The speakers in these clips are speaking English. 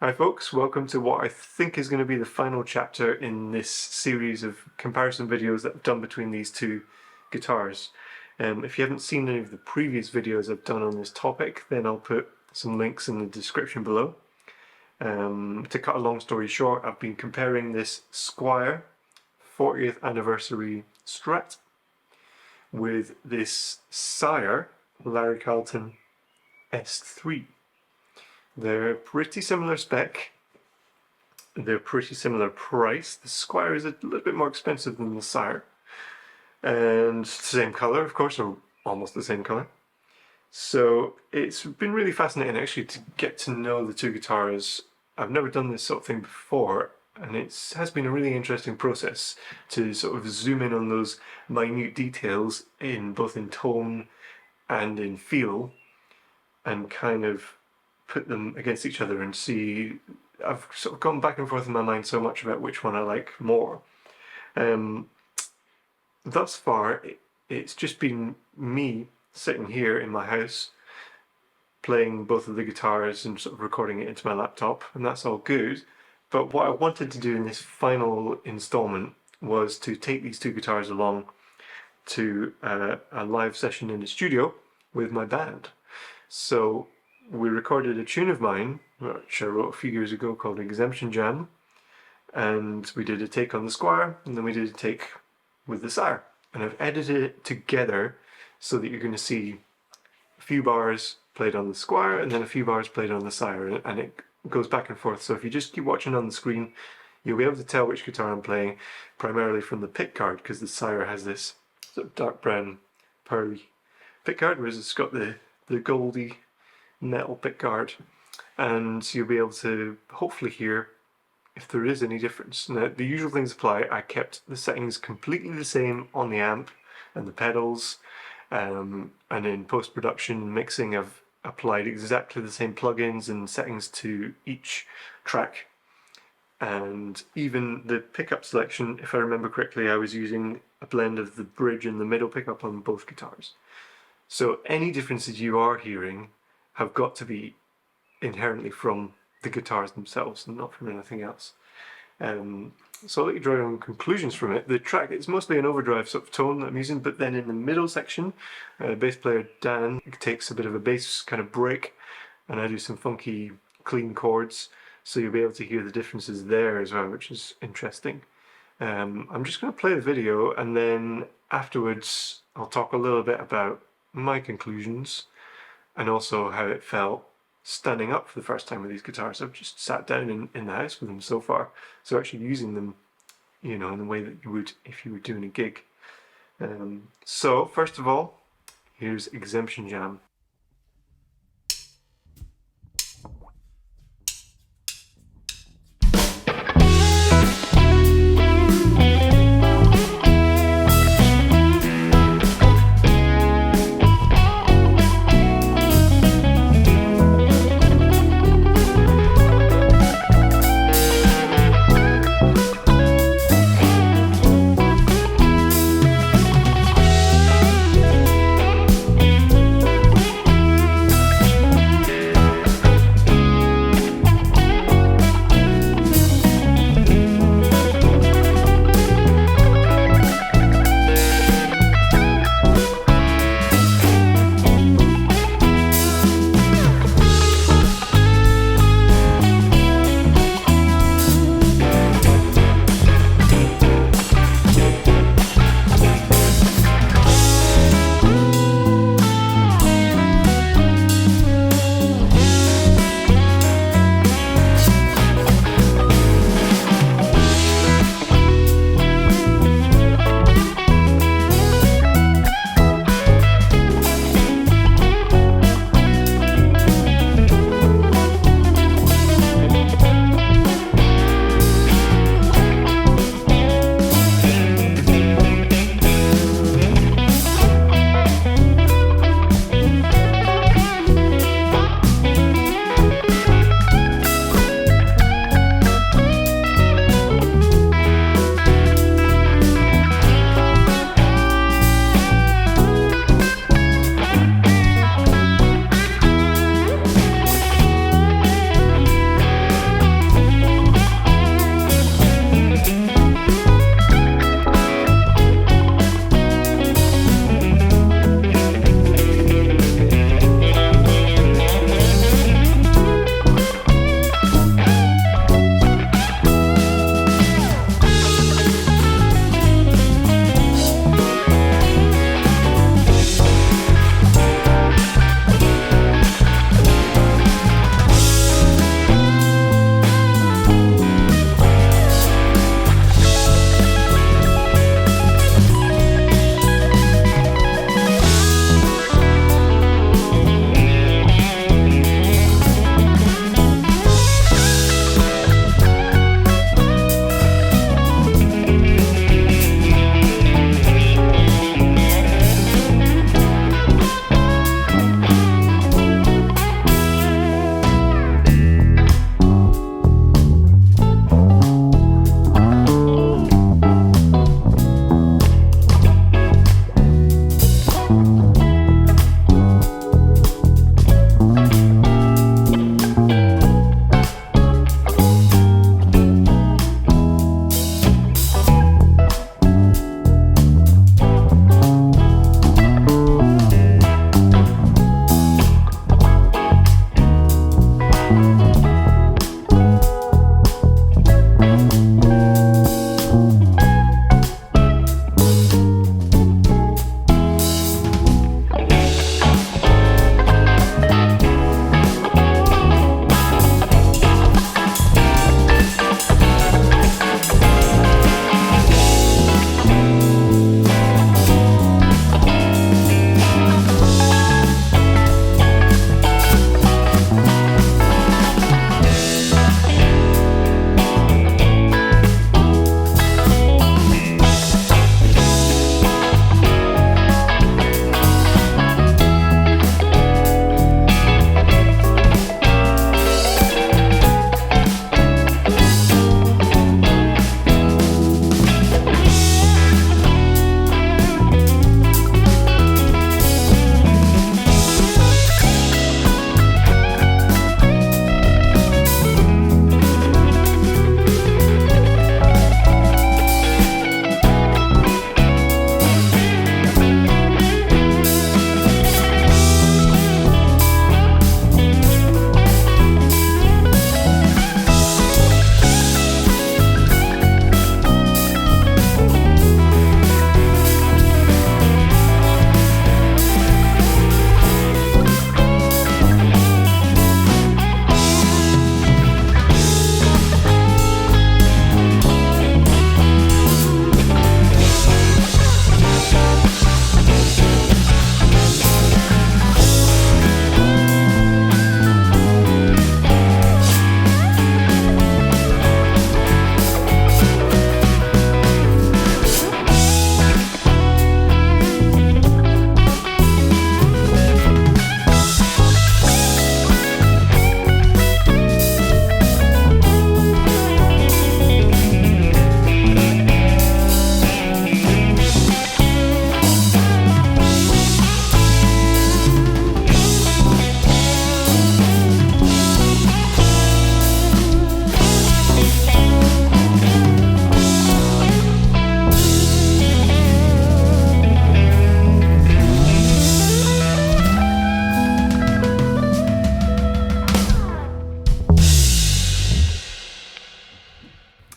Hi folks, welcome to what I think is going to be the final chapter in this series of comparison videos that I've done between these two guitars. If you haven't seen any of the previous videos I've done on this topic, then I'll put some links in the description below. To cut a long story short, I've been comparing this Squier 40th Anniversary Strat with this Sire Larry Carlton S3. They're pretty similar spec, they're pretty similar price. The Squier is a little bit more expensive than the Sire, and same colour of course, or almost the same colour. So it's been really fascinating actually to get to know the two guitars. I've never done this sort of thing before, and it has been a really interesting process to sort of zoom in on those minute details in both in tone and in feel, and kind of put them against each other and see. I've sort of gone back and forth in my mind so much about which one I like more. Thus far, it's just been me sitting here in my house playing both of the guitars and sort of recording it into my laptop, and that's all good. But what I wanted to do in this final installment was to take these two guitars along to a live session in the studio with my band. So we recorded a tune of mine, which I wrote a few years ago, called Exemption Jam, and we did a take on the Squier, and then we did a take with the Sire. And I've edited it together so that you're going to see a few bars played on the Squier and then a few bars played on the Sire, and it goes back and forth. So if you just keep watching on the screen, you'll be able to tell which guitar I'm playing, primarily from the pick guard, because the Sire has this sort of dark brown pearly pick guard, whereas it's got the goldy metal pick guard, and you'll be able to hopefully hear if there is any difference. Now, the usual things apply. I kept the settings completely the same on the amp and the pedals, and in post-production mixing I've applied exactly the same plugins and settings to each track, and even the pickup selection, if I remember correctly, I was using a blend of the bridge and the middle pickup on both guitars. So any differences you are hearing have got to be inherently from the guitars themselves and not from anything else. So I'll let you draw your own conclusions from it. The track, it's mostly an overdrive sort of tone that I'm using, but then in the middle section, bass player Dan takes a bit of a bass kind of break, and I do some funky clean chords, so you'll be able to hear the differences there as well, which is interesting. I'm just going to play the video, and then afterwards I'll talk a little bit about my conclusions and also how it felt standing up for the first time with these guitars. I've just sat down in the house with them so far, so actually using them, you know, in the way that you would if you were doing a gig. So first of all, here's Exemption Jam.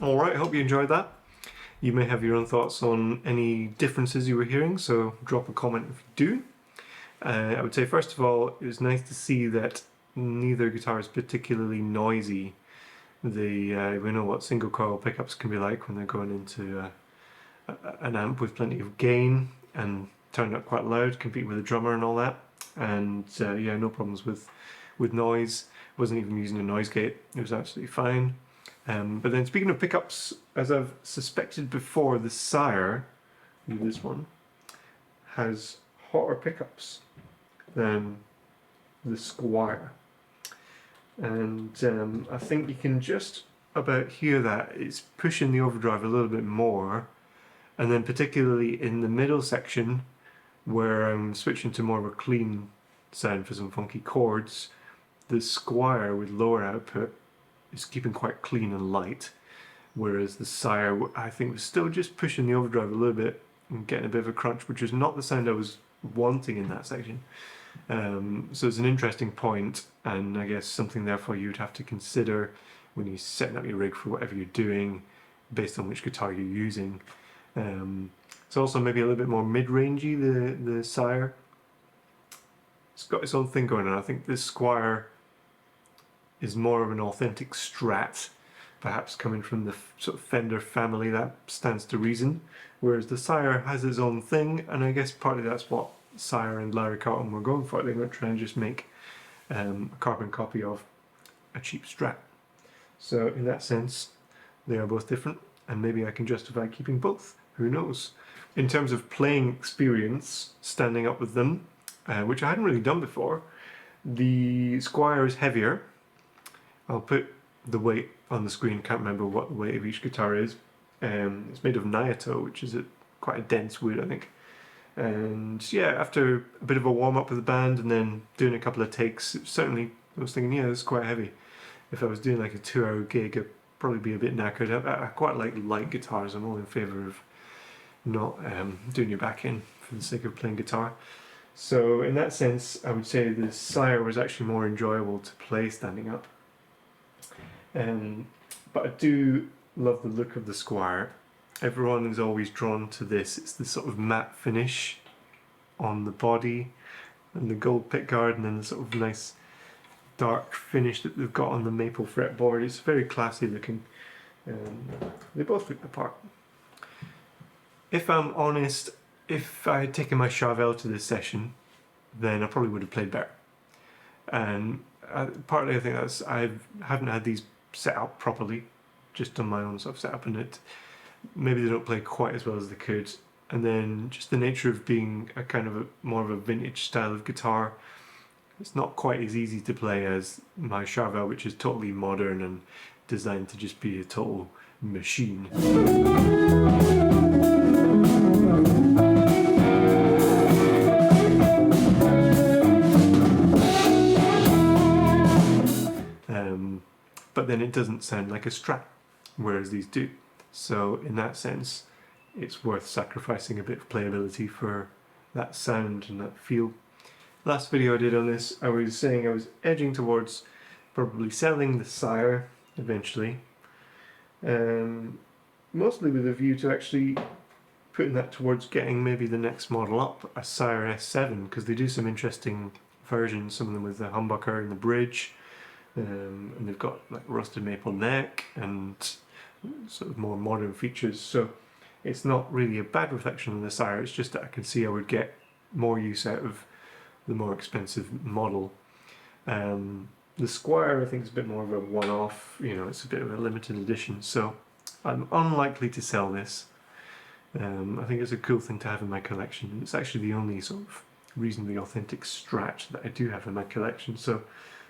Alright, I hope you enjoyed that. You may have your own thoughts on any differences you were hearing, so drop a comment if you do. I would say first of all, it was nice to see that neither guitar is particularly noisy. We know what single coil pickups can be like when they're going into an amp with plenty of gain and turned up quite loud, competing with a drummer and all that. And yeah, no problems with noise. Wasn't even using a noise gate. It was absolutely fine. But then speaking of pickups, as I've suspected before, the Sire, this one, has hotter pickups than the Squier. And I think you can just about hear that it's pushing the overdrive a little bit more, and then particularly in the middle section where I'm switching to more of a clean sound for some funky chords, the Squier with lower output is keeping quite clean and light, whereas the Sire I think was still just pushing the overdrive a little bit and getting a bit of a crunch, which is not the sound I was wanting in that section. So it's an interesting point, and I guess something therefore you'd have to consider when you're setting up your rig for whatever you're doing based on which guitar you're using. It's also maybe a little bit more mid-rangey, the Sire. It's got its own thing going on. I think this Squier is more of an authentic Strat, perhaps coming from the sort of Fender family. That stands to reason, whereas the Sire has its own thing, and I guess partly that's what Sire and Larry Carlton were going for. They weren't trying to just make a carbon copy of a cheap Strat. So in that sense, they are both different, and maybe I can justify keeping both. Who knows? In terms of playing experience, standing up with them, which I hadn't really done before, the Squier is heavier. I'll put the weight on the screen, can't remember what the weight of each guitar is. It's made of Nyato, which is quite a dense wood, I think. And yeah, after a bit of a warm-up with the band and then doing a couple of takes, certainly I was thinking, yeah, this is quite heavy. If I was doing like a 2-hour gig, I'd probably be a bit knackered. I quite like light guitars. I'm all in favour of not doing your back in for the sake of playing guitar. So in that sense, I would say the Sire was actually more enjoyable to play standing up. But I do love the look of the Squier. Everyone is always drawn to this. It's the sort of matte finish on the body and the gold pickguard, and then the sort of nice dark finish that they've got on the maple fretboard. It's very classy looking. They both look the part. If I'm honest, if I had taken my Charvel to this session, then I probably would have played better. And partly I think that's I haven't had these set up properly, just on my own sort of setup, and maybe they don't play quite as well as they could. And then just the nature of being a kind of more of a vintage style of guitar, it's not quite as easy to play as my Charvel, which is totally modern and designed to just be a total machine. But then it doesn't sound like a Strat, whereas these do. So in that sense, it's worth sacrificing a bit of playability for that sound and that feel. Last video I did on this, I was saying I was edging towards probably selling the Sire eventually, mostly with a view to actually putting that towards getting maybe the next model up, a Sire S7, because they do some interesting versions, some of them with the humbucker and the bridge, and they've got like rusted maple neck and sort of more modern features. So it's not really a bad reflection on the Sire, it's just that I can see I would get more use out of the more expensive model. The Squier I think is a bit more of a one-off, you know, it's a bit of a limited edition, so I'm unlikely to sell this. I think it's a cool thing to have in my collection. It's actually the only sort of reasonably authentic Strat that I do have in my collection, so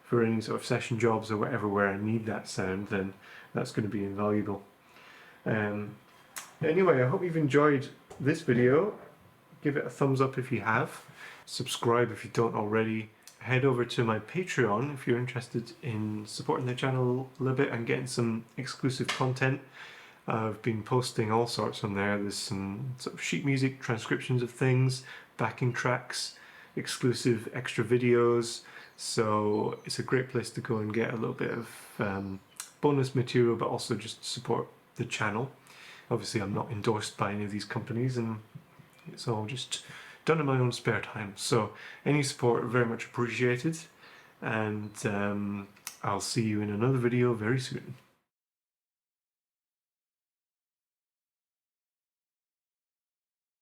for any sort of session jobs or whatever where I need that sound, then that's going to be invaluable. Anyway, I hope you've enjoyed this video. Give it a thumbs up if you have. Subscribe if you don't already. Head over to my Patreon if you're interested in supporting the channel a little bit and getting some exclusive content. I've been posting all sorts on there. There's some sort of sheet music transcriptions of things, backing tracks, exclusive extra videos. So it's a great place to go and get a little bit of bonus material, but also just support the channel. Obviously I'm not endorsed by any of these companies, and it's all just done in my own spare time. So any support very much appreciated, and I'll see you in another video very soon.